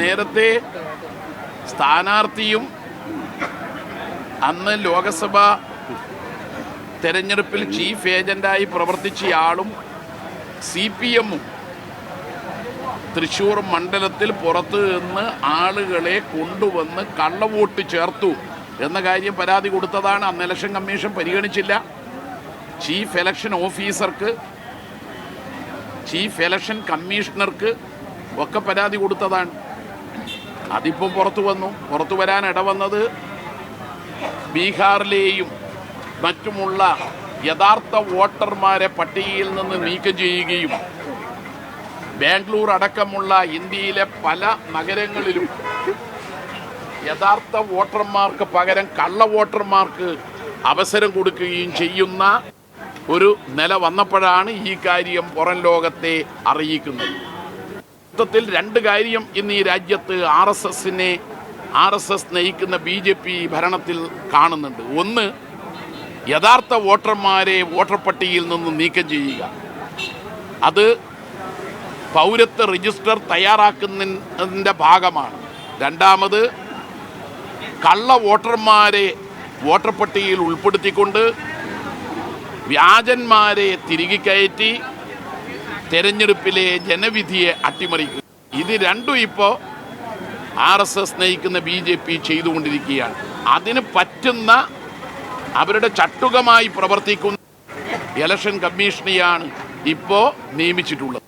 നേരത്തെ സ്ഥാനാർത്ഥിയും അന്ന് ലോകസഭാ തെരഞ്ഞെടുപ്പിൽ ചീഫ് ഏജന്റായി പ്രവർത്തിച്ചയാളും CPM-ഉം തൃശ്ശൂർ മണ്ഡലത്തിൽ പുറത്ത് നിന്ന് ആളുകളെ കൊണ്ടുവന്ന് കള്ളവോട്ട് ചേർത്തു എന്ന കാര്യം പരാതി കൊടുത്തതാണ്. അന്ന് ഇലക്ഷൻ കമ്മീഷൻ പരിഗണിച്ചില്ല. ചീഫ് ഇലക്ഷൻ ഓഫീസർക്ക്, ചീഫ് ഇലക്ഷൻ കമ്മീഷണർക്ക് ഒക്കെ പരാതി കൊടുത്തതാണ്. അതിപ്പോൾ പുറത്തു വന്നു. പുറത്തു വരാൻ ഇടവന്നത് ബീഹാറിലെയും മറ്റുമുള്ള യഥാർത്ഥ വോട്ടർമാരെ പട്ടികയിൽ നിന്ന് നീക്കം ചെയ്യുകയും ബാംഗ്ലൂർ അടക്കമുള്ള ഇന്ത്യയിലെ പല നഗരങ്ങളിലും യഥാർത്ഥ വോട്ടർമാർക്ക് പകരം കള്ള വോട്ടർമാർക്ക് അവസരം കൊടുക്കുകയും ചെയ്യുന്ന ഒരു നില വന്നപ്പോഴാണ് ഈ കാര്യം പുറം ലോകത്തെ അറിയിക്കുന്നത്. മൊത്തത്തിൽ രണ്ട് കാര്യം ഇന്ന് ഈ രാജ്യത്ത് RSS നയിക്കുന്ന BJP ഭരണത്തിൽ കാണുന്നുണ്ട്. ഒന്ന്, യഥാർത്ഥ വോട്ടർമാരെ വോട്ടർ പട്ടികയിൽ നിന്ന് നീക്കം ചെയ്യുക. അത് പൗരത്വ രജിസ്റ്റർ തയ്യാറാക്കുന്നതിൻ്റെ ഭാഗമാണ്. രണ്ടാമത്, കള്ള വോട്ടർമാരെ വോട്ടർ പട്ടികയിൽ ഉൾപ്പെടുത്തിക്കൊണ്ട് വ്യാജന്മാരെ തിരികെ കയറ്റി തെരഞ്ഞെടുപ്പിലെ ജനവിധിയെ അട്ടിമറിക്കുക. ഇത് രണ്ടും ഇപ്പോൾ RSS നയിക്കുന്ന BJP ചെയ്തുകൊണ്ടിരിക്കുകയാണ്. അതിന് പറ്റുന്ന അവരുടെ ചട്ടുകമായി പ്രവർത്തിക്കുന്ന ഇലക്ഷൻ കമ്മീഷനെയാണ് ഇപ്പോൾ നിയമിച്ചിട്ടുള്ളത്.